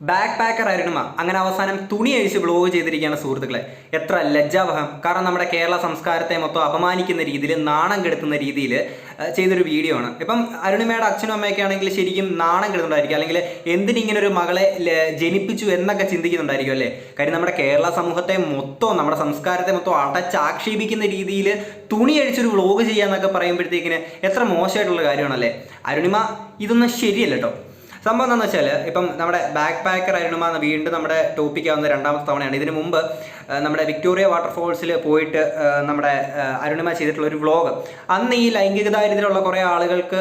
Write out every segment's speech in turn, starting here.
Back packer Arunima അങ്ങനെ അവസാനം തുണി അഴിച്ച് ബ്ലോഗ് ചെയ്തിരിക്കുകയാണ് സുഹൃത്തുക്കളെ. എത്ര ലജ്ജാവഹം! കാരണം നമ്മുടെ കേരള സംസ്കാരത്തെ മൊത്തം അപമാനിക്കുന്ന രീതിയിൽ, നാണം കെടുത്തുന്ന രീതിയിൽ ചെയ്തൊരു വീഡിയോ ആണ്. ഇപ്പം അരുണിമയുടെ അച്ഛനും അമ്മയൊക്കെ ആണെങ്കിൽ ശരിക്കും നാണം കെടുന്നുണ്ടായിരിക്കും, അല്ലെങ്കിൽ എന്തിനിങ്ങനെ ഒരു മകളെ ജനിപ്പിച്ചു എന്നൊക്കെ ചിന്തിക്കുന്നുണ്ടായിരിക്കും അല്ലേ. കാര്യം നമ്മുടെ കേരള സമൂഹത്തെ മൊത്തം, നമ്മുടെ സംസ്കാരത്തെ മൊത്തം അടച്ചാക്ഷേപിക്കുന്ന രീതിയിൽ തുണി അഴിച്ചൊരു വ്ലോഗ് ചെയ്യാന്നൊക്കെ പറയുമ്പോഴത്തേക്കിന് എത്ര മോശമായിട്ടുള്ള കാര്യമാണല്ലേ. അരുണിമ ഇതൊന്നും ശരിയല്ല കേട്ടോ. സംഭവം എന്താണെന്ന് വെച്ചാൽ, ഇപ്പം നമ്മുടെ ബാക്ക് പാക്കർ അരുണിമ വീണ്ടും നമ്മുടെ ടോപ്പിക് ആവുന്ന രണ്ടാമത്തെ തവണയാണ്. ഇതിനു മുമ്പ് നമ്മുടെ വിക്ടോറിയ വാട്ടർഫോൾസിൽ പോയിട്ട് നമ്മുടെ അരുണിമ ചെയ്തിട്ടുള്ള ഒരു വ്ളോഗ്, അന്ന് ഈ ലൈംഗിക ദാരിദ്ര്യമുള്ള കുറേ ആളുകൾക്ക്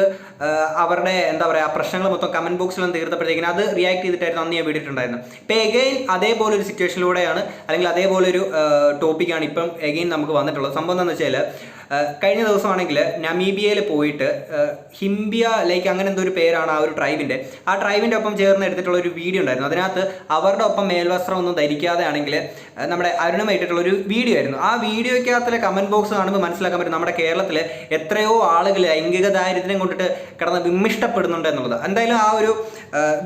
അവരുടെ എന്താ പറയുക പ്രശ്നങ്ങൾ മൊത്തം കമൻറ്റ് ബോക്സിലൊന്നും തീർത്തപ്പോഴത്തേക്കിനും അത് റിയാക്ട് ചെയ്തിട്ടായിരുന്നു അന്ന് ഞാൻ വീഡിയോട്ടുണ്ടായിരുന്നു. ഇപ്പോൾ എഗെയിൻ അതേപോലെ ഒരു സിറ്റുവേഷനിലൂടെയാണ്, അല്ലെങ്കിൽ അതേപോലെ ഒരു ടോപ്പിക്കാണ് ഇപ്പം എഗെയിൻ നമുക്ക് വന്നിട്ടുള്ളത്. സംഭവം എന്താണെന്ന് വെച്ചാൽ, കഴിഞ്ഞ ദിവസമാണെങ്കിൽ നമീബിയയിൽ പോയിട്ട് ഹിംബിയ ലൈക്ക് അങ്ങനെ എന്തോ ഒരു പേരാണ് ആ ഒരു ട്രൈബിൻ്റെ. ആ ട്രൈബിൻ്റെ ഒപ്പം ചേർന്ന് എടുത്തിട്ടുള്ള ഒരു വീഡിയോ ഉണ്ടായിരുന്നു. അതിനകത്ത് അവരുടെ ഒപ്പം മേൽവസ്ത്രം ഒന്നും ധരിക്കാതെ ആണെങ്കിൽ നമ്മുടെ അരുണിമ ഇട്ടിട്ടുള്ള ഒരു വീഡിയോ ആയിരുന്നു. ആ വീഡിയോയ്ക്കകത്തിലെ കമൻറ്റ് ബോക്സ് കാണുമ്പോൾ മനസ്സിലാക്കാൻ പറ്റും നമ്മുടെ കേരളത്തിൽ എത്രയോ ആളുകൾ ലൈംഗിക ദാരിദ്ര്യം കൊണ്ടിട്ട് കിടന്ന് വിമ്മിഷ്ടപ്പെടുന്നുണ്ട് എന്നുള്ളത്. എന്തായാലും ആ ഒരു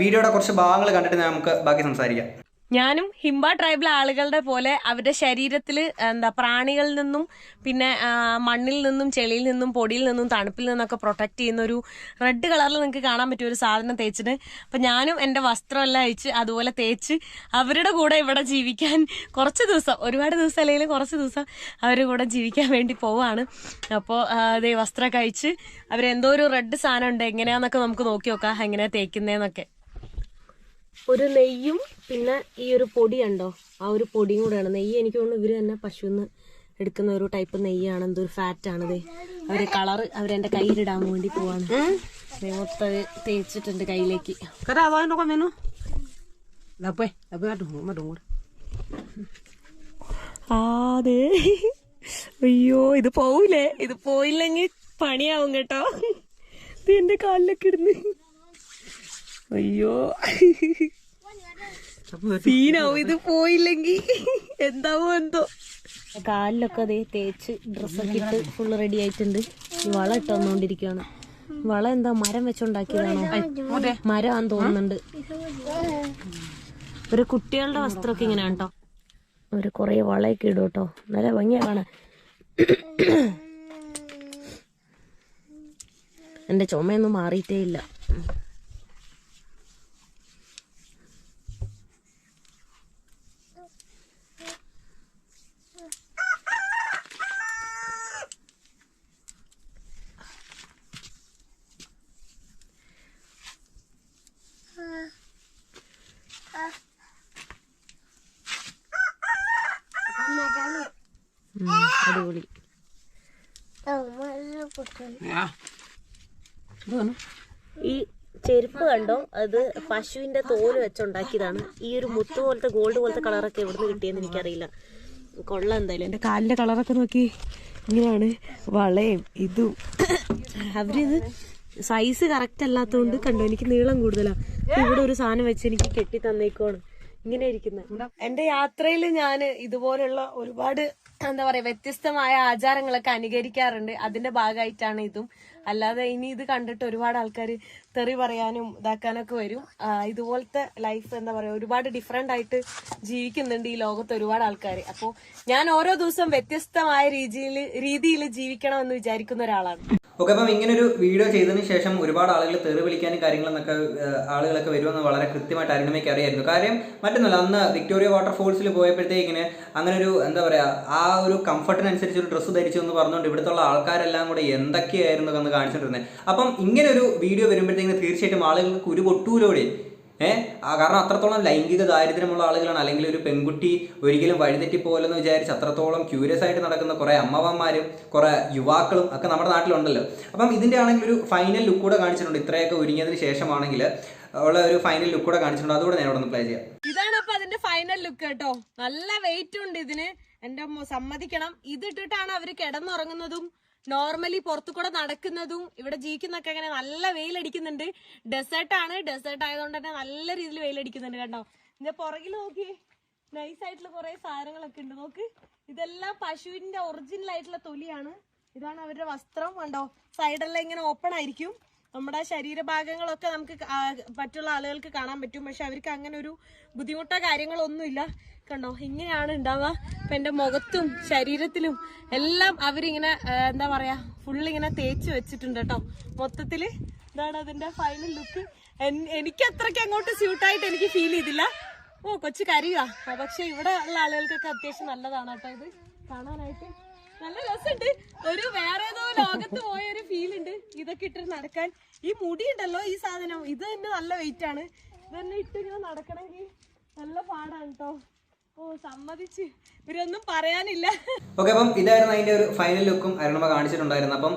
വീഡിയോയുടെ കുറച്ച് ഭാഗങ്ങൾ കണ്ടിട്ട് നമുക്ക് ബാക്കി സംസാരിക്കാം. ഞാനും ഹിംബ ട്രൈബിലെ ആളുകളുടെ പോലെ അവരുടെ ശരീരത്തിൽ പ്രാണികളിൽ നിന്നും പിന്നെ മണ്ണിൽ നിന്നും ചെളിയിൽ നിന്നും പൊടിയിൽ നിന്നും തണുപ്പിൽ നിന്നൊക്കെ പ്രൊട്ടക്ട് ചെയ്യുന്ന ഒരു റെഡ് കളറിൽ നിങ്ങൾക്ക് കാണാൻ പറ്റിയ ഒരു സാധനം തേച്ചിട്ട്, അപ്പം ഞാനും എൻ്റെ വസ്ത്രമെല്ലാം അയച്ച് അതുപോലെ തേച്ച് അവരുടെ കൂടെ ഇവിടെ ജീവിക്കാൻ കുറച്ച് ദിവസം, ഒരുപാട് ദിവസം അല്ലെങ്കിലും കുറച്ച് ദിവസം അവരുടെ കൂടെ ജീവിക്കാൻ വേണ്ടി പോവാണ്. അപ്പോൾ അതേ വസ്ത്രമൊക്കെ അയച്ച് അവരെന്തോ ഒരു റെഡ് സാധനം ഉണ്ട്, എങ്ങനെയാന്നൊക്കെ നമുക്ക് നോക്കി നോക്കാം എങ്ങനെയാ തേക്കുന്നതെന്നൊക്കെ. ഒരു നെയ്യും പിന്നെ ഈ ഒരു പൊടി ഉണ്ടോ, ആ ഒരു പൊടിയും കൂടെയാണ്. നെയ്യ് എനിക്ക് തോന്നുന്നു ഇവര് തന്നെ പശുന്ന് എടുക്കുന്ന ഒരു ടൈപ്പ് നെയ്യാണ്, എന്തോ ഒരു ഫാറ്റ് ആണത്. അവര് കളറ് അവരെന്റെ കയ്യിലിടാൻ വേണ്ടി പോവാണ്. മൊത്തം തേച്ചിട്ടുണ്ട് കയ്യിലേക്ക്. അതെ, അയ്യോ ഇത് പോവില്ലേ, ഇത് പോയില്ലെങ്കിൽ പണിയാവും കേട്ടോ. ഇത് എന്റെ കാലിലൊക്കെ ഇടുന്നു. അയ്യോ സീനാവും ഇത് പോയില്ലെങ്കിൽ, എന്താവോ എന്തോ. കാലിലൊക്കെ അതേ തേച്ച് ഡ്രസ്സൊക്കെ ഇട്ട് ഫുള്ള് റെഡി ആയിട്ടുണ്ട്. വള ഇട്ട് വന്നോണ്ടിരിക്കുകയാണ്. വള എന്താ മരം വെച്ചുണ്ടാക്കിയതാണോ? മരമാന്ന് തോന്നുന്നുണ്ട്. ഒരു കുട്ടികളുടെ വസ്ത്രമൊക്കെ ഇങ്ങനെയാണ് കേട്ടോ. ഒരു കൊറേ വളയൊക്കെ ഇടും കേട്ടോ, നല്ല ഭംഗിയാ കാണാൻ. എന്റെ ചുമയൊന്നും മാറിയിട്ടേ ഇല്ല. അടിപൊളി. ഈ ചെരുപ്പ് കണ്ടോ, അത് പശുവിന്റെ തോല് വെച്ചുണ്ടാക്കിയതാണ്. ഈ ഒരു മുത്ത് പോലത്തെ ഗോൾഡ് പോലത്തെ കളറൊക്കെ എവിടുന്ന് കിട്ടിയെന്ന് എനിക്കറിയില്ല. കൊള്ളാം എന്തായാലും. എന്റെ കാലിന്റെ കളറൊക്കെ നോക്കി, ഇങ്ങനെയാണ് വളയും ഇതും. അവരിത് സൈസ് കറക്റ്റ് അല്ലാത്തതുകൊണ്ട് കണ്ടോ, എനിക്ക് നീളം കൂടുതലാണ്. ഇവിടെ ഒരു സാധനം വെച്ച് എനിക്ക് കെട്ടി തന്നേക്കുവാണ് ഇങ്ങനെ ഇരിക്കുന്നത്. എന്റെ യാത്രയിൽ ഞാൻ ഇതുപോലുള്ള ഒരുപാട് എന്താ പറയാ വ്യത്യസ്തമായ ആചാരങ്ങളൊക്കെ അനുകരിക്കാറുണ്ട്. അതിന്റെ ഭാഗമായിട്ടാണ് ഇതും. അല്ലാതെ ഇനി ഇത് കണ്ടിട്ട് ഒരുപാട് ആൾക്കാർ തെറി പറയാനും ഇതാക്കാനൊക്കെ വരും. ഇതുപോലത്തെ ലൈഫ് എന്താ പറയാ ഒരുപാട് ഡിഫറെന്റ് ആയിട്ട് ജീവിക്കുന്നുണ്ട് ഈ ലോകത്ത് ഒരുപാട് ആൾക്കാർ. അപ്പോൾ ഞാൻ ഓരോ ദിവസം വ്യത്യസ്തമായ രീതിയിൽ ജീവിക്കണം എന്ന് വിചാരിക്കുന്ന ഒരാളാണ്. ഓക്കെ, അപ്പം ഇങ്ങനൊരു വീഡിയോ ചെയ്തതിന് ശേഷം ഒരുപാട് ആളുകൾ തെറി വിളിക്കാനും കാര്യങ്ങളെന്നൊക്കെ ആളുകളൊക്കെ വരുമെന്ന് വളരെ കൃത്യമായിട്ട് അരുണിമയ്ക്ക് അറിയായിരുന്നു. കാര്യം മറ്റൊന്നുമല്ല, അന്ന് വിക്ടോറിയ വാട്ടർഫോൾസിൽ പോയപ്പോഴത്തേക്കിന് അങ്ങനെ ഒരു എന്താ പറയുക ആ ഒരു കംഫർട്ടിനനുസരിച്ച് ഒരു ഡ്രസ്സ് ധരിച്ചു എന്ന് പറഞ്ഞുകൊണ്ട് ഇവിടുത്തെ ആൾക്കാരെല്ലാം കൂടെ എന്തൊക്കെയായിരുന്നു എന്ന് കാണിച്ചിട്ടുണ്ടായിരുന്നത്. അപ്പം ഇങ്ങനെ ഒരു വീഡിയോ വരുമ്പോഴത്തേക്കിന് തീർച്ചയായിട്ടും ആളുകൾക്ക് ഒരു പൊട്ടൂലോടെ കാരണം അത്രത്തോളം ലൈംഗിക ദാരിദ്ര്യമുള്ള ആളുകളാണ്. അല്ലെങ്കിൽ ഒരു പെൺകുട്ടി ഒരിക്കലും വഴിതെറ്റി പോലെന്ന് വിചാരിച്ച് അത്രത്തോളം ക്യൂരിയസ് ആയിട്ട് നടക്കുന്ന കുറേ അമ്മമാരും കുറേ യുവാക്കളും ഒക്കെ നമ്മുടെ നാട്ടിലുണ്ടല്ലോ. അപ്പം ഇതിൻ്റെ ആണെങ്കിൽ ഒരു ഫൈനൽ ലുക്ക് കൂടെ കാണിച്ചിട്ടുണ്ട്. ഇത്രയൊക്കെ ഒരുങ്ങിയതിന് ശേഷമാണെങ്കിൽ ഉള്ള ഒരു ഫൈനൽ ലുക്ക് കൂടെ കാണിച്ചിട്ടുണ്ട്. അതുകൂടെ ഞാൻ ഇവിടെ ഒന്ന് പ്ലേ ചെയ്യാം. ഇതാണ് അപ്പൊ അതിന്റെ ഫൈനൽ ലുക്ക് കേട്ടോ. നല്ല വെയിറ്റ് ഉണ്ട് ഇതിന്, എന്റെ സമ്മതിക്കണം. ഇതിട്ടിട്ടാണ് അവര് കിടന്നുറങ്ങുന്നതും നോർമലി പുറത്തു കൂടെ നടക്കുന്നതും. ഇവിടെ ജീവിക്കുന്നൊക്കെ അങ്ങനെ നല്ല വെയിലടിക്കുന്നുണ്ട്. ഡെസേർട്ട് ആയതുകൊണ്ട് തന്നെ നല്ല രീതിയിൽ വെയിലടിക്കുന്നുണ്ട് കേട്ടോ. ഇതിന്റെ പുറകിൽ നോക്കി നൈസ് ആയിട്ടുള്ള കുറെ സാധനങ്ങളൊക്കെ ഉണ്ട്. നോക്ക്, ഇതെല്ലാം പശുവിന്റെ ഒറിജിനൽ ആയിട്ടുള്ള തൊലിയാണ്. ഇതാണ് അവരുടെ വസ്ത്രം കണ്ടോ, സൈഡെല്ലാം ഇങ്ങനെ ഓപ്പൺ ആയിരിക്കും. നമ്മുടെ ശരീരഭാഗങ്ങളൊക്കെ നമുക്ക് മറ്റുള്ള ആളുകൾക്ക് കാണാൻ പറ്റും. പക്ഷെ അവർക്ക് അങ്ങനെ ഒരു ബുദ്ധിമുട്ടോ കാര്യങ്ങളോ ഒന്നുമില്ല. കണ്ടോ, ഇങ്ങനെയാണ് ഉണ്ടാവുക. ഇപ്പൊ എന്റെ മുഖത്തും ശരീരത്തിലും എല്ലാം അവരിങ്ങനെ എന്താ പറയാ ഫുള്ളിങ്ങനെ തേച്ച് വെച്ചിട്ടുണ്ട് കേട്ടോ. മൊത്തത്തില് ഇതാണ് അതിന്റെ ഫൈനൽ ലുക്ക്. എനിക്ക് അത്രയ്ക്ക് അങ്ങോട്ട് സ്യൂട്ടായിട്ട് എനിക്ക് ഫീൽ ചെയ്തില്ല. ഓ കൊച്ചു കരയുക. പക്ഷെ ഇവിടെ ഉള്ള ആളുകൾക്കൊക്കെ അത്യാവശ്യം നല്ലതാണ് കേട്ടോ ഇത് കാണാനായിട്ട്. നല്ല രസമുണ്ട്. ഒരു വേറെ ഏതോ ലോകത്ത് പോയ ഒരു ഫീൽ ഉണ്ട് ഇതൊക്കെ ഇട്ടിട്ട് നടക്കാൻ. ഈ മുടി ഉണ്ടല്ലോ, ഈ സാധനം ഇത് തന്നെ നല്ല വെയിറ്റ് ആണ്. ഇത് തന്നെ ഇട്ട് ഇങ്ങനെ നടക്കണമെങ്കിൽ നല്ല പാടാണ് കേട്ടോ. ഓ സമ്മതിച്ച്, ഇവരൊന്നും പറയാനില്ല. ഓക്കെ, അപ്പം ഇതായിരുന്നു അതിന്റെ ഒരു ഫൈനൽ ലുക്കും അരുണിമ കാണിച്ചിട്ടുണ്ടായിരുന്നു. അപ്പം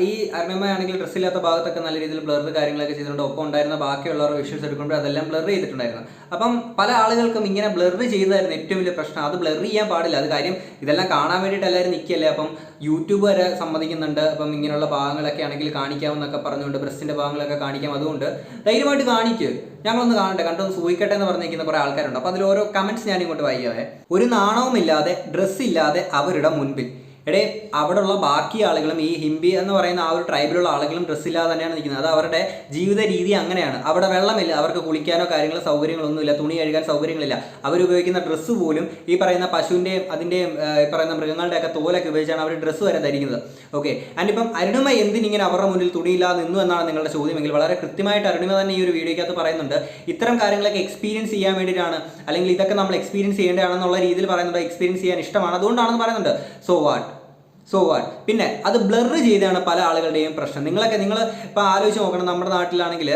ഈ അരുണിമ ആണെങ്കിൽ ഡ്രസ്സില്ലാത്ത ഭാഗത്തൊക്കെ നല്ല രീതിയിൽ ബ്ലർ കാര്യങ്ങളൊക്കെ ചെയ്തിട്ടുണ്ട്. ഒപ്പം ഉണ്ടായിരുന്ന ബാക്കിയുള്ളവർ വിഷ്വൽസ് എടുക്കുമ്പോൾ അതെല്ലാം ബ്ലർ ചെയ്തിട്ടുണ്ടായിരുന്നു. അപ്പം പല ആളുകൾക്കും ഇങ്ങനെ ബ്ലർ ചെയ്തായിരുന്നു ഏറ്റവും വലിയ പ്രശ്നം. അത് ബ്ലർ ചെയ്യാൻ പാടില്ല. അത് കാര്യം ഇതെല്ലാം കാണാൻ വേണ്ടിയിട്ട് എല്ലാവരും നിൽക്കുകയല്ലേ. അപ്പം യൂട്യൂബ് വരെ സമ്മതിക്കുന്നുണ്ട്. അപ്പം ഇങ്ങനെയുള്ള ഭാഗങ്ങളൊക്കെ ആണെങ്കിൽ കാണിക്കാമെന്നൊക്കെ പറഞ്ഞുകൊണ്ട് ബ്രസ്റ്റിന്റെ ഭാഗങ്ങളൊക്കെ കാണിക്കാം. അതുകൊണ്ട് ധൈര്യമായിട്ട് കാണിക്കുക, ഞങ്ങളൊന്ന് കാണട്ടെ, കണ്ടൊന്ന് സൂഹിക്കട്ടെ എന്ന് പറഞ്ഞിരിക്കുന്ന കുറെ ആൾക്കാരുണ്ട്. അപ്പോൾ അതിൽ ഓരോ കമന്റ്സ് ഞാൻ ഇങ്ങോട്ട് വായിക്കാവേ. ഒരു നാണവുമില്ലാതെ ഡ്രസ്സ് ഇല്ലാതെ അവരുടെ മുൻപിൽ. എടേ, അവിടെയുള്ള ബാക്കി ആളുകളും ഈ ഹിംബി എന്ന് പറയുന്ന ആ ഒരു ട്രൈബിലുള്ള ആളുകളും ഡ്രസ്സില്ലാതെ തന്നെയാണ് നിൽക്കുന്നത്. അത് അവരുടെ ജീവിത രീതി അങ്ങനെയാണ്. അവിടെ വെള്ളമില്ല, അവർക്ക് കുളിക്കാനോ കാര്യങ്ങളോ സൗകര്യങ്ങളൊന്നുമില്ല, തുണി കഴുകാൻ സൗകര്യങ്ങളില്ല. അവരുപയോഗിക്കുന്ന ഡ്രസ്സ് പോലും ഈ പറയുന്ന പശുവിൻ്റെയും അതിൻ്റെയും ഈ പറയുന്ന മൃഗങ്ങളുടെയൊക്കെ തോലൊക്കെ ഉപയോഗിച്ചാണ് അവർ ഡ്രസ്സ് വരെ ധരിക്കുന്നത്. ഓക്കെ, ആൻഡ് ഇപ്പം അരുണിമ എന്തിനിങ്ങനെ അവരുടെ മുന്നിൽ തുണിയില്ലാതെ നിന്നു എന്നാണ് നിങ്ങളുടെ ചോദ്യമെങ്കിൽ വളരെ കൃത്യമായിട്ട് അരുണിമ തന്നെ ഈ ഒരു വീഡിയോയ്ക്കകത്ത് പറയുന്നുണ്ട്. ഇത്തരം കാര്യങ്ങളൊക്കെ എക്സ്പീരിയൻസ് ചെയ്യാൻ വേണ്ടിയിട്ടാണ്, അല്ലെങ്കിൽ ഇതൊക്കെ നമ്മൾ എക്സ്പീരിയൻസ് ചെയ്യേണ്ടതാണെന്നുള്ള രീതിയിൽ പറയുന്നുണ്ട്. എക്സ്പീരിയൻസ് ചെയ്യാൻ ഇഷ്ടമാണ്, അതുകൊണ്ടാണെന്ന് പറയുന്നുണ്ട്. So what. പിന്നെ അത് ബ്ലർ ചെയ്താണ് പല ആളുകളുടെയും പ്രശ്നം. നിങ്ങൾ ഇപ്പോൾ ആലോചിച്ച് നോക്കണം. നമ്മുടെ നാട്ടിലാണെങ്കിൽ,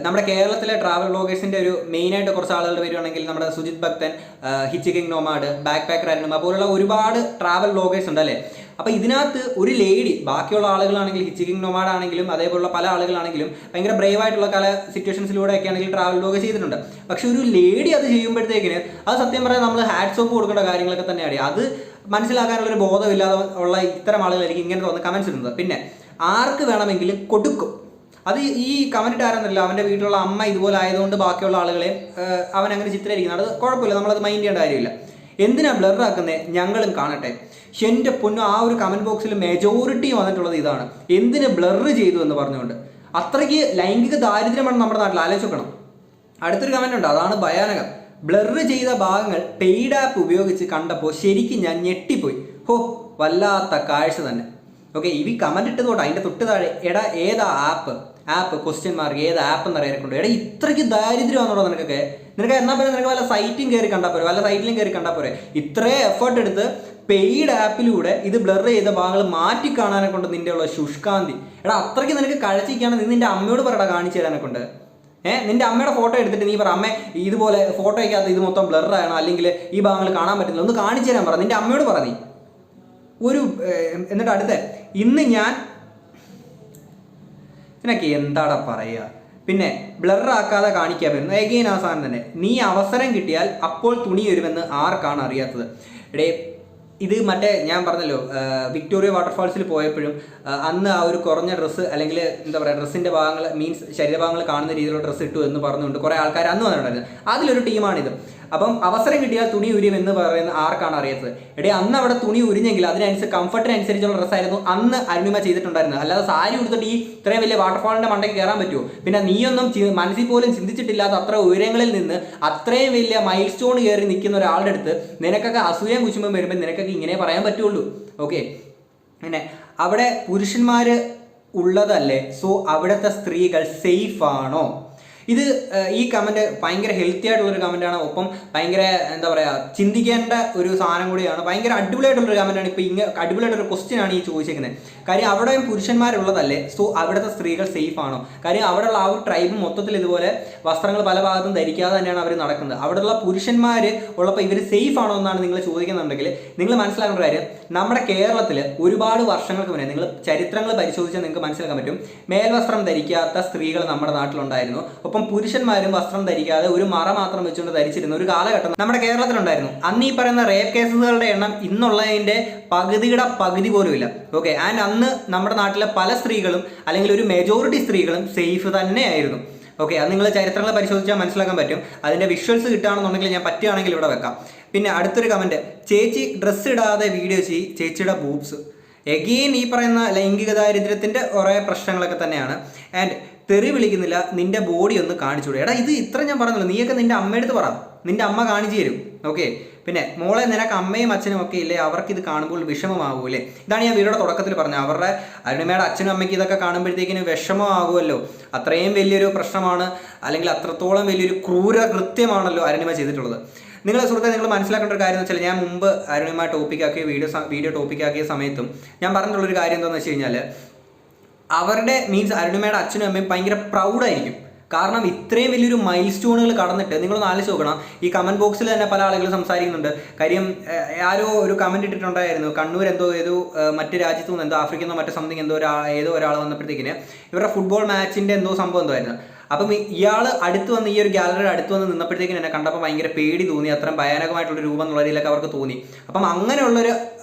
നമ്മുടെ കേരളത്തിലെ ട്രാവൽ വ്ളോഗേഴ്സിൻ്റെ ഒരു മെയിനായിട്ട് കുറച്ച് ആളുകൾ വരുവാണെങ്കിൽ നമ്മുടെ സുജിത് ഭക്തൻ, ഹിച്ചിക്കിങ് നോമാഡ്, ബാക്ക് പാക്കർ അരുണിമ പോലുള്ള ഒരുപാട് ട്രാവൽ വ്ളോഗേഴ്സ് ഉണ്ട് അല്ലേ. അപ്പോൾ ഇതിനകത്ത് ഒരു ലേഡി, ബാക്കിയുള്ള ആളുകളാണെങ്കിൽ ഹിച്ചിക്കിങ് നോമാഡ് ആണെങ്കിലും അതേപോലുള്ള പല ആളുകളാണെങ്കിലും ഭയങ്കര ബ്രേവ് ആയിട്ടുള്ള പല സിറ്റുവേഷൻസിലൂടെയൊക്കെ ആണെങ്കിൽ ട്രാവൽ വ്ളോഗ് ചെയ്തിട്ടുണ്ട്. പക്ഷെ ഒരു ലേഡി അത് ചെയ്യുമ്പോഴത്തേക്കിന് അത് സത്യം പറയാൻ നമ്മൾ ഹാറ്റ്സ് ഓഫ് കൊടുക്കേണ്ട കാര്യങ്ങളൊക്കെ തന്നെയാണ്. അത് മനസ്സിലാക്കാനുള്ളൊരു ബോധമില്ലാതെ ഉള്ള ഇത്തരം ആളുകളായിരിക്കും ഇങ്ങനെ തോന്നുന്ന കമൻസ് ഇടുന്നത്. പിന്നെ ആർക്ക് വേണമെങ്കിലും കൊടുക്കും. അത് ഈ കമൻറ്റ് ആരെന്നല്ല, അവൻ്റെ വീട്ടിലുള്ള അമ്മ ഇതുപോലെ ആയതുകൊണ്ട് ബാക്കിയുള്ള ആളുകളെ അവൻ അങ്ങനെ ചിത്രീകരിക്കുന്നത്. അത് കുഴപ്പമില്ല, നമ്മളത് മൈൻഡ് ചെയ്യേണ്ട കാര്യമില്ല. എന്തിനാ ബ്ലർ ആക്കുന്നത്, ഞങ്ങളും കാണട്ടെ. പക്ഷെ എൻ്റെ പൊന്നു, ആ ഒരു കമൻറ്റ് ബോക്സിൽ മെജോറിറ്റി വന്നിട്ടുള്ളത് ഇതാണ്, എന്തിന് ബ്ലർ ചെയ്തു എന്ന് പറഞ്ഞുകൊണ്ട്. അത്രയ്ക്ക് ലൈംഗിക ദാരിദ്ര്യമാണ് നമ്മുടെ നാട്ടിൽ. ആലോചിക്കണം. അടുത്തൊരു കമൻറ്റ് ഉണ്ട്, അതാണ് ഭയാനകം. ബ്ലർ ചെയ്ത ഭാഗങ്ങൾ പെയ്ഡ് ആപ്പ് ഉപയോഗിച്ച് കണ്ടപ്പോൾ ശരിക്കും ഞാൻ ഞെട്ടിപ്പോയി. ഹോ, വല്ലാത്ത കാഴ്ച തന്നെ. ഓക്കെ, ഈ കമൻറ്റ് ഇട്ടതോട്ടെ അതിൻ്റെ തൊട്ട് താഴെ, എടാ ഏതാ ആപ്പ് ക്വസ്റ്റ്യൻ മാർക്ക്, ഏത് ആപ്പ് എന്നറിയാനൊക്കെ. എടാ ഇത്രയ്ക്ക് ദാരിദ്ര്യമാണോ നിനക്കൊക്കെ? എന്നാൽ പിന്നെ നിനക്ക് വല്ല സൈറ്റും കയറി കണ്ടാൽ പോരെ, വല്ല സൈറ്റിലും കയറി കണ്ടാൽ പോരെ. ഇത്രയും എഫേർട്ട് എടുത്ത് പെയ്ഡ് ആപ്പിലൂടെ ഇത് ബ്ലർ ചെയ്ത ഭാഗങ്ങൾ മാറ്റി കാണാനെ കൊണ്ട് നിൻ്റെ ഉള്ള ശുഷ്കാന്തി. എടാ അത്രയ്ക്ക് നിനക്ക് കഴിച്ചിരിക്കുകയാണ്, നീ നിൻ്റെ അമ്മയോട് പറയടാ കാണിച്ചു തരാനെ കൊണ്ട്. നിന്റെ അമ്മയുടെ ഫോട്ടോ എടുത്തിട്ട് നീ പറ, അമ്മ ഇതുപോലെ ഫോട്ടോയ്ക്കകത്ത് ഇത് മൊത്തം ബ്ലറാണ്, അല്ലെങ്കിൽ ഈ ഭാഗങ്ങൾ കാണാൻ പറ്റുന്നില്ല, ഒന്ന് കാണിച്ചു തരാൻ പറ, നിന്റെ അമ്മയോട് പറ നീ. എന്നിട്ട് അടുത്ത, ഇന്ന് ഞാൻ ഇതിനൊക്കെ എന്താടാ പറയുക. പിന്നെ ബ്ലറാക്കാതെ കാണിക്കാൻ പറ്റുന്നു. എഗെയിൻ ആ സാധനം തന്നെ, നീ അവസരം കിട്ടിയാൽ അപ്പോൾ തുണി വരുമെന്ന് ആർക്കാണ് അറിയാത്തത്. എടേ, ഇത് മറ്റേ ഞാൻ പറഞ്ഞല്ലോ വിക്ടോറിയ വാട്ടർഫാൾസിൽ പോയപ്പോഴും അന്ന് ആ ഒരു കുറഞ്ഞ ഡ്രസ്സ്, അല്ലെങ്കിൽ എന്താ പറയുക, ഡ്രസ്സിൻ്റെ ഭാഗങ്ങൾ മീൻസ് ശരീരഭാഗങ്ങൾ കാണുന്ന രീതിയിലുള്ള ഡ്രസ്സ് ഇട്ടു എന്ന് പറഞ്ഞുകൊണ്ട് കുറേ ആൾക്കാർ അന്ന് വന്നിട്ടുണ്ടായിരുന്നു. അതിലൊരു ടീമാണിത്. അപ്പം അവസരം കിട്ടിയാൽ തുണി ഉരിയും എന്ന് പറയുന്ന ആർക്കാണ് അറിയാത്തത്. എടേ, അന്ന് അവിടെ തുണി ഉരിഞ്ഞെങ്കിൽ അതിനനുസരിച്ച് കംഫർട്ടിനനുസരിച്ചുള്ള ഡ്രസ്സായിരുന്നു അന്ന് അരുണിമ ചെയ്തിട്ടുണ്ടായിരുന്നത്. അല്ലാതെ സാരി ഉടുത്തിട്ട് ഈ ഇത്രയും വലിയ വാട്ടർഫാളിൻ്റെ മണ്ടയ്ക്ക് കയറാൻ പറ്റുമോ? പിന്നെ നീയൊന്നും മനസ്സിൽ പോലും ചിന്തിച്ചിട്ടില്ലാത്ത അത്ര ഉയരങ്ങളിൽ നിന്ന് അത്രയും വലിയ മൈൽ സ്റ്റോൺ കയറി നിൽക്കുന്ന ഒരാളുടെ അടുത്ത് നിനക്കൊക്കെ അസൂയം കുശുമ്പം വരുമ്പോൾ നിനക്കൊക്കെ ഇങ്ങനെ പറയാൻ പറ്റുള്ളൂ. ഓക്കെ, പിന്നെ അവിടെ പുരുഷന്മാർ ഉള്ളതല്ലേ, സോ അവിടുത്തെ സ്ത്രീകൾ സേഫ് ആണോ? ഇത് ഈ കമൻറ്റ് ഭയങ്കര ഹെൽത്തി ആയിട്ടുള്ളൊരു കമൻറ്റാണ്. ഒപ്പം ഭയങ്കര എന്താ പറയുക, ചിന്തിക്കേണ്ട ഒരു സാധനം കൂടിയാണ്. ഭയങ്കര അടിപൊളിയായിട്ടുള്ളൊരു കമൻറ്റാണ്. ഇപ്പോൾ അടിപൊളിയായിട്ടൊരു ക്വസ്റ്റ്യൻ ആണ് ഈ ചോദിച്ചിരിക്കുന്നത്. കാര്യം അവിടെയും പുരുഷന്മാരുള്ളതല്ലേ, സോ അവിടുത്തെ സ്ത്രീകൾ സേഫ് ആണോ? കാര്യം അവിടെയുള്ള ആ ഒരു ട്രൈബ് മൊത്തത്തിൽ ഇതുപോലെ വസ്ത്രങ്ങൾ പല ഭാഗത്തും ധരിക്കാതെ തന്നെയാണ് അവർ നടക്കുന്നത്. അവിടെയുള്ള പുരുഷന്മാർ ഉള്ളപ്പോൾ ഇവർ സേഫ് ആണോ എന്നാണ് നിങ്ങൾ ചോദിക്കുന്നുണ്ടെങ്കിൽ നിങ്ങൾ മനസ്സിലാക്കേണ്ട കാര്യം, നമ്മുടെ കേരളത്തിൽ ഒരുപാട് വർഷങ്ങൾക്ക് മുന്നേ നിങ്ങൾ ചരിത്രങ്ങൾ പരിശോധിച്ചാൽ നിങ്ങൾക്ക് മനസ്സിലാക്കാൻ പറ്റും, മേൽവസ്ത്രം ധരിക്കാത്ത സ്ത്രീകൾ നമ്മുടെ നാട്ടിലുണ്ടായിരുന്നു. ഒപ്പം പുരുഷന്മാരും വസ്ത്രം ധരിക്കാതെ ഒരു മറ മാത്രം വെച്ചുകൊണ്ട് ധരിച്ചിരുന്ന ഒരു കാലഘട്ടം നമ്മുടെ കേരളത്തിലുണ്ടായിരുന്നു. അന്ന് ഈ പറയുന്ന റേപ്പ് കേസുകളുടെ എണ്ണം ഇന്നുള്ളതിൻ്റെ പകുതിയുടെ പകുതി പോലും ഇല്ല. ഓക്കെ, ആൻഡ് അന്ന് നമ്മുടെ നാട്ടിലെ പല സ്ത്രീകളും, അല്ലെങ്കിൽ ഒരു മെജോറിറ്റി സ്ത്രീകളും സേഫ് തന്നെയായിരുന്നു. ഓക്കെ, അത് നിങ്ങൾ ചരിത്രങ്ങൾ പരിശോധിച്ചാൽ മനസ്സിലാക്കാൻ പറ്റും. അതിൻ്റെ വിഷ്വൽസ് കിട്ടുകയാണെന്നുണ്ടെങ്കിൽ ഞാൻ പറ്റുകയാണെങ്കിൽ ഇവിടെ വെക്കാം. പിന്നെ അടുത്തൊരു കമൻറ്റ്, ചേച്ചി ഡ്രസ്സ് ഇടാതെ വീഡിയോ ചേച്ചിയുടെ ബൂബ്സ്. എഗെയിൻ ഈ പറയുന്ന ലൈംഗിക ദാരിദ്ര്യത്തിൻ്റെ കുറേ പ്രശ്നങ്ങളൊക്കെ തന്നെയാണ്. ആൻഡ് തെറി വിളിക്കുന്നില്ല, നിന്റെ ബോഡി ഒന്ന് കാണിച്ചുകൂടെ. എടാ ഇത് ഇത്ര ഞാൻ പറഞ്ഞല്ലോ, നീയൊക്കെ നിന്റെ അമ്മയെടുത്ത് പറ, നിന്റെ അമ്മ കാണിച്ചു തരും. ഓക്കെ, പിന്നെ മോളെ നിനക്ക് അമ്മയും അച്ഛനും ഒക്കെ ഇല്ലേ, അവർക്ക് ഇത് കാണുമ്പോൾ വിഷമമാകൂലേ. ഇതാണ് ഞാൻ വീഡിയോയുടെ തുടക്കത്തിൽ പറഞ്ഞത്. അവരുടെ അരുണിമയുടെ അച്ഛനും അമ്മയ്ക്ക് ഇതൊക്കെ കാണുമ്പോഴത്തേക്കിന് വിഷമമാകുമല്ലോ. അത്രയും വലിയൊരു പ്രശ്നമാണ്, അല്ലെങ്കിൽ അത്രത്തോളം വലിയൊരു ക്രൂര കൃത്യമാണല്ലോ അരുണിമ ചെയ്തിട്ടുള്ളത്. നിങ്ങൾ സുഹൃത്തെ നിങ്ങൾ മനസ്സിലാക്കേണ്ട ഒരു കാര്യം എന്ന് വെച്ചാൽ, ഞാൻ മുമ്പ് അരുണിമ ടോപ്പിക്കാക്കിയ വീഡിയോ ടോപ്പിക്കാക്കിയ സമയത്തും ഞാൻ പറഞ്ഞിട്ടുള്ളൊരു കാര്യം എന്താണെന്ന് വെച്ച് കഴിഞ്ഞാൽ, അവരുടെ മീൻസ് അരുണിമയുടെ അച്ഛനും അമ്മയും ഭയങ്കര പ്രൗഡായിരിക്കും. കാരണം ഇത്രയും വലിയൊരു മൈൽ സ്റ്റോണുകൾ കടന്നിട്ട് നിങ്ങളൊന്ന് ആലോചിച്ച് നോക്കണം. ഈ കമൻറ്റ് ബോക്സിൽ തന്നെ പല ആളുകളും സംസാരിക്കുന്നുണ്ട്. കാര്യം ആരോ ഒരു കമൻറ്റ് ഇട്ടിട്ടുണ്ടായിരുന്നു, കണ്ണൂർ ഏതോ മറ്റു രാജ്യത്തു നിന്ന് എന്തോ ആഫ്രിക്കയിൽ നിന്നോ മറ്റു സംതിങ് ഏതോ ഒരാൾ വന്നപ്പോഴത്തേക്കിന് ഇവരുടെ ഫുട്ബോൾ മാച്ചിൻ്റെ എന്തോ സംഭവം എന്തോ ആയിരുന്നു. അപ്പം ഇയാൾ അടുത്ത് വന്ന് ഈ ഒരു ഗാലറിയുടെ അടുത്ത് വന്ന് നിന്നപ്പോഴത്തേക്കും എന്നെ കണ്ടപ്പോൾ ഭയങ്കര പേടി തോന്നി, അത്രയും ഭയാനകമായിട്ടുള്ള രൂപം എന്നുള്ള രീതിയിലൊക്കെ അവർക്ക് തോന്നി. അപ്പം അങ്ങനെയുള്ളൊരു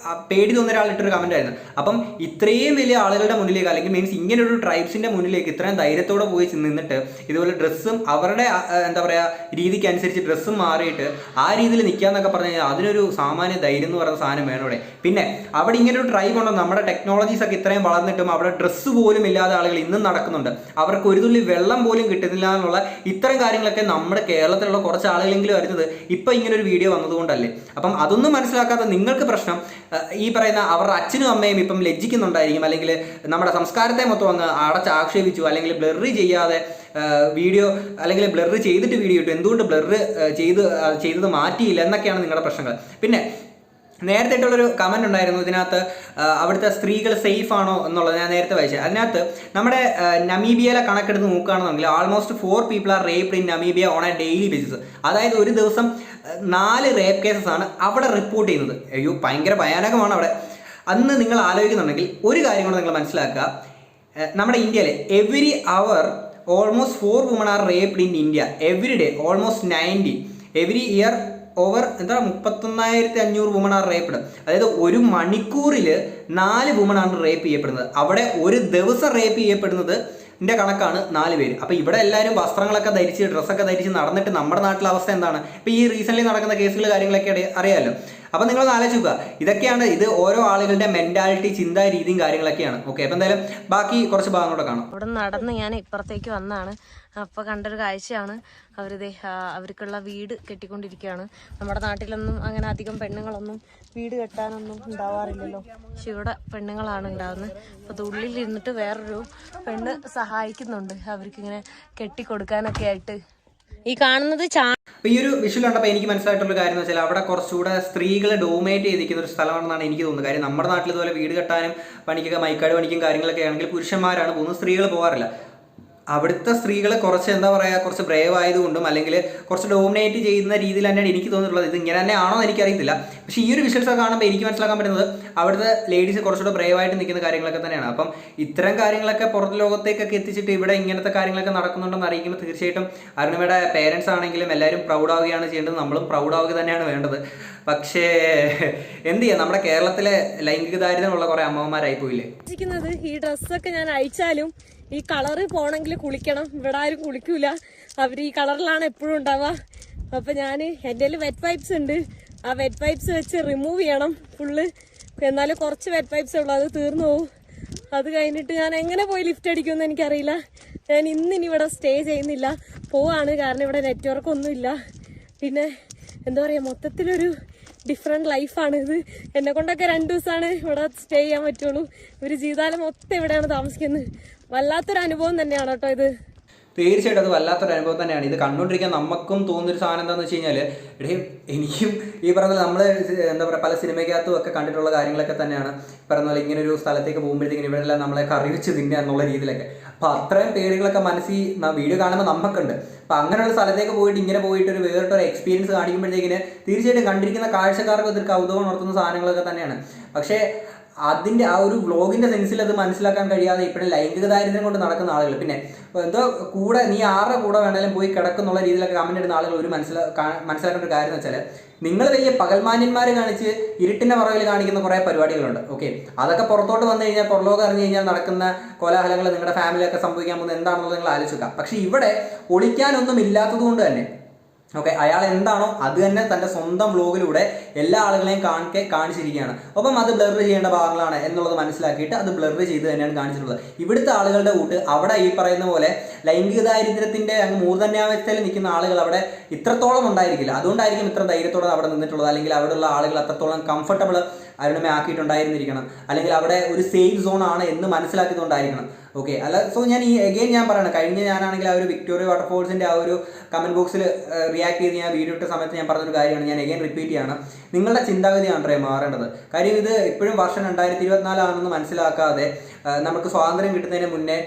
പേടി തോന്നിയ ഒരാളിട്ടൊരു കമൻ്റ് ആയിരുന്നു. അപ്പം ഇത്രയും വലിയ ആളുകളുടെ മുന്നിലേക്ക്, അല്ലെങ്കിൽ മീൻസ് ഇങ്ങനെ ഒരു ട്രൈബ്സിൻ്റെ മുന്നിലേക്ക് ഇത്രയും ധൈര്യത്തോടെ പോയി നിന്നിട്ട് ഇതുപോലെ ഡ്രസ്സും അവരുടെ എന്താ പറയുക രീതിക്ക് അനുസരിച്ച് ഡ്രസ്സും മാറിയിട്ട് ആ രീതിയിൽ നിൽക്കാന്നൊക്കെ പറഞ്ഞു കഴിഞ്ഞാൽ അതിനൊരു സാമാന്യ ധൈര്യം എന്ന് പറയുന്ന സാധനം വേണം ഇവിടെ. പിന്നെ അവിടെ ഇങ്ങനെ ഒരു ട്രൈബ് ഉണ്ടോ, നമ്മുടെ ടെക്നോളജീസ് ഒക്കെ ഇത്രയും വളർന്നിട്ടും അവിടെ ഡ്രസ്സ് പോലും ഇല്ലാതെ ആളുകൾ ഇന്നും നടക്കുന്നുണ്ട്. അവർക്ക് ഒരു തുള്ളി വെള്ളം പോലും കിട്ടുന്നില്ല എന്നുള്ള ഇത്തരം കാര്യങ്ങളൊക്കെ നമ്മുടെ കേരളത്തിലുള്ള കുറച്ച് ആളുകളെങ്കിലും അറിഞ്ഞത് ഇപ്പം ഇങ്ങനെ ഒരു വീഡിയോ വന്നതുകൊണ്ടല്ലേ. അപ്പം അതൊന്നും മനസ്സിലാക്കാത്ത നിങ്ങൾക്ക് പ്രശ്നം ഈ പറയുന്ന അവരുടെ അച്ഛനും അമ്മയും ഇപ്പം ലജ്ജിക്കുന്നുണ്ടായിരിക്കും, അല്ലെങ്കിൽ നമ്മുടെ സംസ്കാരത്തെ മൊത്തം അങ്ങ് ആക്ഷേപിച്ചു, അല്ലെങ്കിൽ ബ്ലറി ചെയ്യാതെ വീഡിയോ, അല്ലെങ്കിൽ ബ്ലറ് ചെയ്തിട്ട് വീഡിയോ ഇട്ടു, എന്തുകൊണ്ട് ബ്ലറ് ചെയ്തത് മാറ്റിയില്ല എന്നൊക്കെയാണ് നിങ്ങളുടെ പ്രശ്നങ്ങൾ. പിന്നെ നേരത്തെ ഇട്ടുള്ളൊരു കമൻറ്റ് ഉണ്ടായിരുന്നു ഇതിനകത്ത്, അവിടുത്തെ സ്ത്രീകൾ സേഫ് ആണോ എന്നുള്ളത് ഞാൻ നേരത്തെ വായിച്ചത്. അതിനകത്ത് നമ്മുടെ നമീബിയയിലെ കണക്കെടുത്ത് നോക്കുകയാണെന്നുണ്ടെങ്കിൽ almost 4 people are raped in Namibia on a daily basis. അതായത് ഒരു ദിവസം 4 റേപ്പ് കേസസ് ആണ് അവിടെ റിപ്പോർട്ട് ചെയ്യുന്നത്. അയ്യോ ഭയങ്കര ഭയാനകമാണ് അവിടെ. അന്ന് നിങ്ങൾ ആലോചിക്കുന്നുണ്ടെങ്കിൽ ഒരു കാര്യം കൂടെ നിങ്ങൾ മനസ്സിലാക്കുക, നമ്മുടെ ഇന്ത്യയിൽ every hour almost 4 women are raped in India every day, almost 90 every year. Over 31,500 women are raped. അതായത് ഒരു മണിക്കൂറിൽ 4 women ആണ് റേപ്പ് ചെയ്യപ്പെടുന്നത്. അവിടെ ഒരു ദിവസം റേപ്പ് ചെയ്യപ്പെടുന്നത് ൻ്റെ കണക്കാണ് 4 പേര്. അപ്പോൾ ഇവിടെ എല്ലാവരും വസ്ത്രങ്ങളൊക്കെ ധരിച്ച് ഡ്രസ്സൊക്കെ ധരിച്ച് നടന്നിട്ട് നമ്മുടെ നാട്ടിലെ അവസ്ഥ എന്താണ്? ഇപ്പോൾ ഈ റീസെൻ്റ്ലി നടക്കുന്ന കേസുകൾ കാര്യങ്ങളൊക്കെ അറിയാമല്ലോ. അപ്പോൾ നിങ്ങളൊന്ന് ആലോചിക്കുക, ഇതൊക്കെയാണ് ഇത് ഓരോ ആളുകളുടെ മെൻറ്റാലിറ്റി, ചിന്താ രീതിയും കാര്യങ്ങളൊക്കെയാണ്. ഓക്കെ, അപ്പോൾ എന്തായാലും ബാക്കി കുറച്ച് ഭാഗങ്ങളൂടെ കാണാം. അവിടെ നടന്ന് ഞാൻ ഇപ്പുറത്തേക്ക് വന്നാണ്. അപ്പോൾ കണ്ടൊരു കാഴ്ചയാണ്, അവർക്കുള്ള വീട് കെട്ടിക്കൊണ്ടിരിക്കുകയാണ്. നമ്മുടെ നാട്ടിലൊന്നും അങ്ങനെ അധികം പെണ്ണുങ്ങളൊന്നും വീട് കെട്ടാനൊന്നും ഉണ്ടാവാറില്ലല്ലോ, പക്ഷെ ഇവിടെ പെണ്ണുങ്ങളാണ് ഉണ്ടാകുന്നത്. അപ്പോൾ ഉള്ളിലിരുന്നിട്ട് വേറൊരു പെണ്ണ് സഹായിക്കുന്നുണ്ട് അവർക്കിങ്ങനെ കെട്ടിക്കൊടുക്കാനൊക്കെ ആയിട്ട്. ഈ കാണുന്നത് അപ്പോൾ ഈ ഒരു വിഷ്വൽ കണ്ടപ്പോൾ എനിക്ക് മനസ്സിലായിട്ടുള്ള കാര്യം എന്ന് വെച്ചാൽ, അവിടെ കുറച്ചുകൂടെ സ്ത്രീകളെ ഡോമിനേറ്റ് ചെയ്തിരിക്കുന്ന ഒരു സ്ഥലമാണെന്നാണ് എനിക്ക് തോന്നുന്നത്. കാര്യം നമ്മുടെ നാട്ടിൽ ഇതുപോലെ വീട് കെട്ടാനും പണിക്കൊക്കെ മൈക്കാട് പണിക്കും കാര്യങ്ങളൊക്കെ ആണെങ്കിൽ പുരുഷന്മാരാണ് പോകുന്നത്, സ്ത്രീകൾ പോകാറില്ല. അവിടുത്തെ സ്ത്രീകൾ കുറച്ച് എന്താ പറയുക, കുറച്ച് ബ്രേവ് ആയതുകൊണ്ടും അല്ലെങ്കിൽ കുറച്ച് ഡോമിനേറ്റ് ചെയ്യുന്ന രീതിയിൽ തന്നെയാണ് എനിക്ക് തോന്നിയിട്ടുള്ളത്. ഇത് ഇങ്ങനെ തന്നെ ആണോ എന്ന് എനിക്കറിയത്തില്ല, പക്ഷേ ഈ ഒരു വിഷ്വൽസ് കാണുമ്പോൾ എനിക്ക് മനസ്സിലാക്കാൻ പറ്റുന്നത് അവിടുത്തെ ലേഡീസ് കുറച്ചുകൂടെ ബ്രേവ് ആയിട്ട് നിൽക്കുന്ന കാര്യങ്ങളൊക്കെ തന്നെയാണ്. അപ്പം ഇത്തരം കാര്യങ്ങളൊക്കെ പുറത്ത് ലോകത്തേക്കൊക്കെ എത്തിച്ചിട്ട് ഇവിടെ ഇങ്ങനത്തെ കാര്യങ്ങളൊക്കെ നടക്കുന്നുണ്ടെന്ന് അറിയിക്കുമ്പോൾ തീർച്ചയായിട്ടും അരുണിമയുടെ പേരൻസ് ആണെങ്കിലും എല്ലാവരും പ്രൗഡാവുകയാണ് ചെയ്യേണ്ടത്, നമ്മളും പ്രൗഡാവുക തന്നെയാണ് വേണ്ടത്. പക്ഷേ എന്ത് ചെയ്യാം, നമ്മുടെ കേരളത്തിലെ ലൈംഗിക ദാരിദ്ര്യമുള്ള കുറേ അമ്മമാരായി പോയില്ലേ. ഈ ഡ്രസ്സൊക്കെ ഞാൻ അയച്ചാലും ഈ കളറ് പോണെങ്കിൽ കുളിക്കണം, ഇവിടെ ആരും കുളിക്കൂല, അവർ ഈ കളറിലാണ് എപ്പോഴും ഉണ്ടാവുക. അപ്പൊ ഞാൻ എൻ്റെ വെറ്റ് പൈപ്സ് ഉണ്ട്, ആ വെറ്റ് പൈപ്സ് വെച്ച് റിമൂവ് ചെയ്യണം ഫുള്ള്. എന്നാലും കുറച്ച് വെറ്റ് പൈപ്സ് ഉള്ളൂ, അത് തീർന്നു പോകും. അത് കഴിഞ്ഞിട്ട് ഞാൻ എങ്ങനെ പോയി ലിഫ്റ്റ് അടിക്കുമെന്ന് എനിക്കറിയില്ല. ഞാൻ ഇന്നിനി ഇവിടെ സ്റ്റേ ചെയ്യുന്നില്ല, പോവാണ്. കാരണം ഇവിടെ നെറ്റ്വർക്ക് ഒന്നുമില്ല. പിന്നെ എന്താ പറയുക, മൊത്തത്തിലൊരു ഡിഫറെൻറ്റ് ലൈഫാണ് ഇത്. എന്നെ കൊണ്ടൊക്കെ 2 ദിവസമാണ് ഇവിടെ സ്റ്റേ ചെയ്യാൻ പറ്റുള്ളൂ. ഇവർ ജീവിതകാലം മൊത്തം ഇവിടെയാണ് താമസിക്കുന്നത്. വല്ലാത്തൊരു അനുഭവം തന്നെയാണ് കേട്ടോ ഇത്. തീർച്ചയായിട്ടും അത് വല്ലാത്തൊരു അനുഭവം തന്നെയാണ്. ഇത് കണ്ടുകൊണ്ടിരിക്കാൻ നമുക്കും തോന്നുന്നൊരു സാധനം എന്താണെന്ന് വെച്ച് കഴിഞ്ഞാൽ, എനിക്കും ഈ പറഞ്ഞ നമ്മൾ എന്താ പറയുക പല സിനിമയ്ക്കകത്തും ഒക്കെ കണ്ടിട്ടുള്ള കാര്യങ്ങളൊക്കെ തന്നെയാണ്. പറഞ്ഞ പോലെ ഇങ്ങനെ ഒരു സ്ഥലത്തേക്ക് പോകുമ്പോഴത്തേക്കും ഇവരെല്ലാം നമ്മളെ കറിവെച്ച് തിന്നുക എന്നുള്ള രീതിയിലൊക്കെ. അപ്പോൾ അത്രയും പേടികളൊക്കെ മനസ്സിൽ വീഡിയോ കാണുമ്പോൾ നമുക്കുണ്ട്. അപ്പോൾ അങ്ങനെയുള്ള സ്ഥലത്തേക്ക് പോയിട്ട് ഇങ്ങനെ പോയിട്ട് ഒരു വേറിട്ടൊരു എക്സ്പീരിയൻസ് കാണിക്കുമ്പോഴത്തേക്കിന് തീർച്ചയായിട്ടും കണ്ടിരിക്കുന്ന കാഴ്ചക്കാർക്ക് ഇതൊരു കൗതുകം ഉണർത്തുന്ന സാധനങ്ങളൊക്കെ തന്നെയാണ്. പക്ഷേ അതിൻ്റെ ആ ഒരു വ്ളോഗിൻ്റെ സെൻസിൽ അത് മനസ്സിലാക്കാൻ കഴിയാതെ ഇപ്പോഴും ലൈംഗിക ദാരിദ്ര്യം കൊണ്ട് നടക്കുന്ന ആളുകൾ, പിന്നെ എന്തോ കൂടെ നീ ആരുടെ കൂടെ വേണമെങ്കിലും പോയി കിടക്കുന്നുള്ള രീതിയിലൊക്കെ കമൻ്റ് ഇടുന്ന ആളുകൾ ഒരു മനസ്സിലാക്കേണ്ട ഒരു കാര്യം എന്ന് വെച്ചാൽ, നിങ്ങൾ വലിയ പകൽമാന്യന്മാർ കാണിച്ച് ഇരുട്ടിൻ്റെ പുറകിൽ കാണിക്കുന്ന കുറേ പരിപാടികളുണ്ട്. ഓക്കെ, അതൊക്കെ പുറത്തോട്ട് വന്നു കഴിഞ്ഞാൽ, പുറലോകം അറിഞ്ഞു കഴിഞ്ഞാൽ നടക്കുന്ന കോലാഹലങ്ങൾ നിങ്ങളുടെ ഫാമിലിയൊക്കെ സംഭവിക്കാൻ പോകുന്നത് എന്താണെന്നുള്ളത് നിങ്ങൾ ആലോചിക്കുക. പക്ഷേ ഇവിടെ ഒളിക്കാനൊന്നും ഇല്ലാത്തത് കൊണ്ട് തന്നെ ഓക്കെ, അയാൾ എന്താണോ അത് തന്നെ തൻ്റെ സ്വന്തം വ്ലോഗിലൂടെ എല്ലാ ആളുകളെയും കാണിച്ചിരിക്കുകയാണ്. ഒപ്പം അത് ബ്ലർ ചെയ്യേണ്ട ഭാഗങ്ങളാണ് എന്നുള്ളത് മനസ്സിലാക്കിയിട്ട് അത് ബ്ലർ ചെയ്ത് തന്നെയാണ് കാണിച്ചിട്ടുള്ളത്. ഇവിടുത്തെ ആളുകളുടെ കൂട്ട് അവിടെ ഈ പറയുന്ന പോലെ ലൈംഗിക ദാരിദ്ര്യത്തിൻ്റെ അങ്ങ് മൂർധന്യാവസ്ഥയിൽ നിൽക്കുന്ന ആളുകൾ അവിടെ ഇത്രത്തോളം ഉണ്ടായിരിക്കില്ല. അതുകൊണ്ടായിരിക്കും ഇത്ര ധൈര്യത്തോടെ അവിടെ നിന്നിട്ടുള്ളത്. അല്ലെങ്കിൽ അവിടെയുള്ള ആളുകൾ അത്രത്തോളം കംഫർട്ടബിൾ അരുണിമ ആക്കിയിട്ടുണ്ടായിരുന്നിരിക്കണം. അല്ലെങ്കിൽ അവിടെ ഒരു സേഫ് സോൺ ആണ് എന്ന് മനസ്സിലാക്കിയതുകൊണ്ടായിരിക്കണം. ഓക്കെ, അല്ല സോ ഞാൻ ഞാൻ പറയണം, കഴിഞ്ഞ ഞാനാണെങ്കിൽ ആ ഒരു വിക്ടോറിയ വാട്ടർഫോൾസിൻ്റെ ആ ഒരു കമൻറ്റ് ബോക്സിൽ റിയാക്ട് ചെയ്ത് ഞാൻ വീഡിയോ ഇട്ട സമയത്ത് ഞാൻ പറഞ്ഞൊരു കാര്യമാണ്, ഞാൻ റിപ്പീറ്റ് ചെയ്യാണ്. നിങ്ങളുടെ ചിന്താഗതിയാണ് മാറേണ്ടത്. കാര്യം ഇത് ഇപ്പോഴും വർഷം 2024 ആണെന്ന് മനസ്സിലാക്കാതെ നമുക്ക് സ്വാതന്ത്ര്യം കിട്ടുന്നതിന് മുന്നേ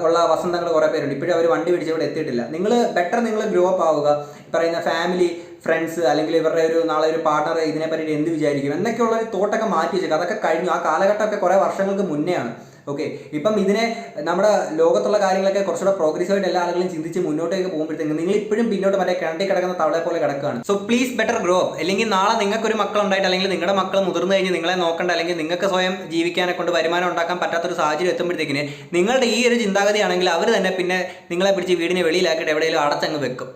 ഉള്ള വസന്തങ്ങൾ കുറേ പേരുണ്ട്. ഇപ്പോഴും അവർ വണ്ടി പിടിച്ച് ഇവിടെ എത്തിയിട്ടില്ല. നിങ്ങൾ ഗ്രോ അപ്പ് ആവുക. പറയുന്ന ഫാമിലി, ഫ്രണ്ട്സ്, അല്ലെങ്കിൽ ഇവരുടെ നാളെ ഒരു പാർട്ണർ ഇതിനെ പറ്റിയിട്ട് എന്ത് വിചാരിക്കും എന്നൊക്കെയുള്ള ഒരു തോട്ടൊക്കെ മാറ്റി വെച്ചേക്കുക. അതൊക്കെ കഴിഞ്ഞു. ആ കാലഘട്ടമൊക്കെ കുറേ വർഷങ്ങൾക്ക് മുന്നേ ആണ്. ഓക്കെ, ഇപ്പം ഇതിനെ നമ്മുടെ ലോകത്തുള്ള കാര്യങ്ങളൊക്കെ കുറച്ചുകൂടെ പ്രോഗ്രസീവായിട്ട് എല്ലാ ആളുകളും ചിന്തിച്ച് മുന്നോട്ടേക്ക് പോകുമ്പോഴത്തേക്കും നിങ്ങൾ ഇപ്പോഴും പിന്നോട്ട് മറ്റേ കിണറ്റി കിടക്കുന്ന തവളെ പോലെ കിടക്കുകയാണ്. So please better grow up. അല്ലെങ്കിൽ നാളെ നിങ്ങൾക്കൊരു മക്കളുണ്ടായിട്ട്, അല്ലെങ്കിൽ നിങ്ങളുടെ മക്കൾ മുതിർന്നു കഴിഞ്ഞ് നിങ്ങളെ നോക്കണ്ട, അല്ലെങ്കിൽ നിങ്ങൾക്ക് സ്വയം ജീവിക്കാനെ കൊണ്ട് വരുമാനം ഉണ്ടാക്കാൻ പറ്റാത്തൊരു സാഹചര്യം എത്തുമ്പോഴത്തേക്കിന് നിങ്ങളുടെ ഈ ഒരു ചിന്താഗതിയാണെങ്കിൽ അവർ തന്നെ പിന്നെ നിങ്ങളെ പിടിച്ച് വീടിനെ വെളിയിലാക്കിയിട്ട് എവിടെയെങ്കിലും അടച്ചങ്ങ് വെക്കും.